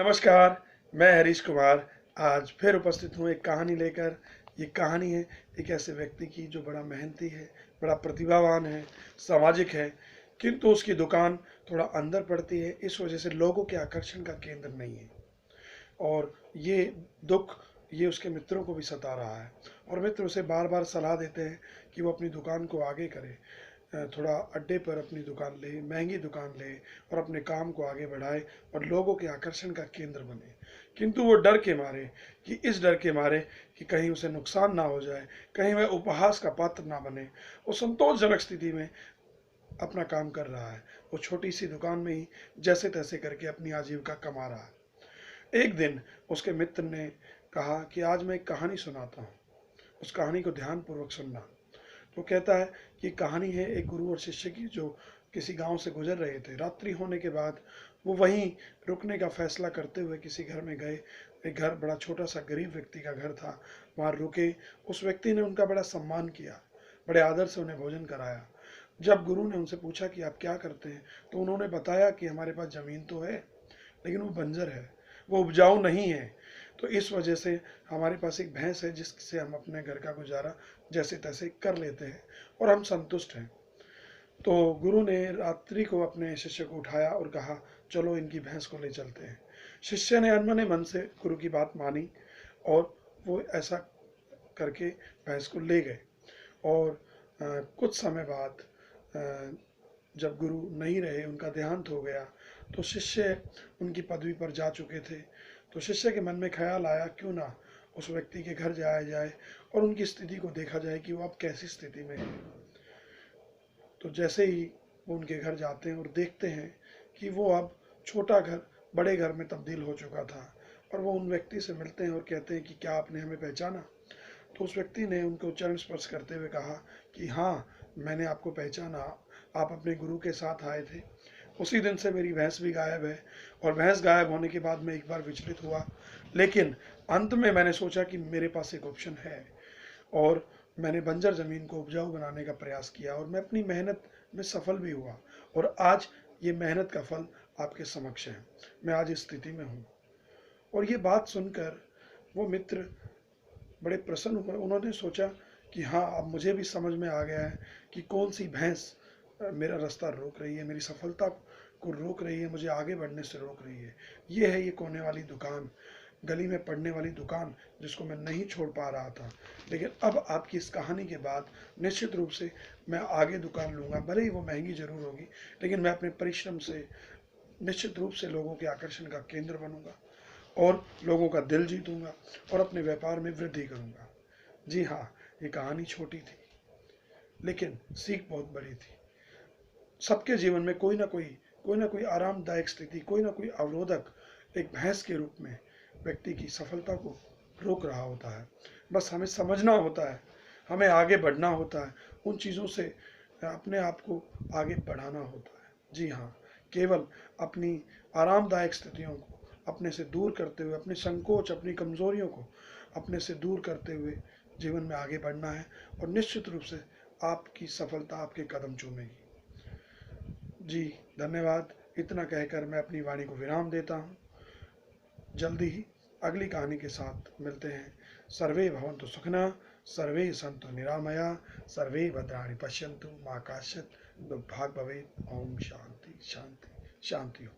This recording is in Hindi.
नमस्कार, मैं हरीश कुमार आज फिर उपस्थित हूँ एक कहानी लेकर। ये कहानी है एक ऐसे व्यक्ति की जो बड़ा मेहनती है, बड़ा प्रतिभावान है, सामाजिक है, किंतु उसकी दुकान थोड़ा अंदर पड़ती है, इस वजह से लोगों के आकर्षण का केंद्र नहीं है। और ये दुख ये उसके मित्रों को भी सता रहा है और मित्र उसे बार बार सलाह देते हैं कि वो अपनी दुकान को आगे करे, थोड़ा अड्डे पर अपनी दुकान ले, महंगी दुकान ले और अपने काम को आगे बढ़ाए और लोगों के आकर्षण का केंद्र बने। किंतु वो डर के मारे इस डर के मारे कि कहीं उसे नुकसान ना हो जाए, कहीं वह उपहास का पात्र ना बने, वो संतोषजनक स्थिति में अपना काम कर रहा है। वो छोटी सी दुकान में ही जैसे तैसे करके अपनी आजीविका कमा रहा है। एक दिन उसके मित्र ने कहा कि आज मैं एक कहानी सुनाता हूँ, उस कहानी को ध्यानपूर्वक सुनना। तो कहता है कि कहानी है एक गुरु और शिष्य की, जो किसी गांव से गुजर रहे थे। रात्रि होने के बाद वो वहीं रुकने का फैसला करते हुए किसी घर में गए। एक घर बड़ा छोटा सा गरीब व्यक्ति का घर था, वहाँ रुके। उस व्यक्ति ने उनका बड़ा सम्मान किया, बड़े आदर से उन्हें भोजन कराया। जब गुरु ने उनसे पूछा कि आप क्या करते हैं, तो उन्होंने बताया कि हमारे पास ज़मीन तो है, लेकिन वो बंजर है, वो उपजाऊ नहीं है। तो इस वजह से हमारे पास एक भैंस है जिससे हम अपने घर का गुजारा जैसे तैसे कर लेते हैं और हम संतुष्ट हैं। तो गुरु ने रात्रि को अपने शिष्य को उठाया और कहा, चलो इनकी भैंस को ले चलते हैं। शिष्य ने अनमने मन से गुरु की बात मानी और वो ऐसा करके भैंस को ले गए। और कुछ समय बाद जब गुरु नहीं रहे, उनका देहांत हो गया, तो शिष्य उनकी पदवी पर जा चुके थे। तो शिष्य के मन में ख्याल आया, क्यों ना उस व्यक्ति के घर जाया जाए और उनकी स्थिति को देखा जाए कि वो अब कैसी स्थिति में है। तो जैसे ही वो उनके घर जाते हैं और देखते हैं कि वो अब छोटा घर बड़े घर में तब्दील हो चुका था, और वो उन व्यक्ति से मिलते हैं और कहते हैं कि क्या आपने हमें पहचाना। तो उस व्यक्ति ने उनको चरण स्पर्श करते हुए कहा कि हाँ, मैंने आपको पहचाना, आप अपने गुरु के साथ आए थे। उसी दिन से मेरी भैंस भी गायब है, और भैंस गायब होने के बाद मैं एक बार विचलित हुआ, लेकिन अंत में मैंने सोचा कि मेरे पास एक ऑप्शन है, और मैंने बंजर ज़मीन को उपजाऊ बनाने का प्रयास किया और मैं अपनी मेहनत में सफल भी हुआ। और आज ये मेहनत का फल आपके समक्ष है, मैं आज इस स्थिति में हूँ। और ये बात सुनकर वो मित्र बड़े प्रसन्न हुए। उन्होंने सोचा कि हाँ, अब मुझे भी समझ में आ गया है कि कौन सी भैंस मेरा रास्ता रोक रही है, मेरी सफलता को रोक रही है, मुझे आगे बढ़ने से रोक रही है। ये है ये कोने वाली दुकान, गली में पड़ने वाली दुकान, जिसको मैं नहीं छोड़ पा रहा था। लेकिन अब आपकी इस कहानी के बाद निश्चित रूप से मैं आगे दुकान लूँगा, भले ही वो महंगी जरूर होगी, लेकिन मैं अपने परिश्रम से निश्चित रूप से लोगों के आकर्षण का केंद्र बनूंगा और लोगों का दिल जीतूंगा और अपने व्यापार में वृद्धि करूंगा। जी हाँ, ये कहानी छोटी थी, लेकिन सीख बहुत बड़ी थी। सबके जीवन में कोई ना कोई आरामदायक स्थिति, कोई ना कोई अवरोधक एक भैंस के रूप में व्यक्ति की सफलता को रोक रहा होता है। बस हमें समझना होता है, हमें आगे बढ़ना होता है, उन चीज़ों से अपने आप को आगे बढ़ाना होता है। जी हाँ, केवल अपनी आरामदायक स्थितियों को अपने से दूर करते हुए, अपने संकोच, अपनी कमजोरियों को अपने से दूर करते हुए जीवन में आगे बढ़ना है, और निश्चित रूप से आपकी सफलता आपके कदम चूमेगी। जी धन्यवाद। इतना कहकर मैं अपनी वाणी को विराम देता हूँ। जल्दी ही अगली कहानी के साथ मिलते हैं। सर्वे भवन्तु सुखिनः, सर्वे सन्तु निरामया, सर्वे भद्राणि पश्यन्तु मा कश्चित् दुर्भाग् भवेत्। ओम शांति शांति शांति।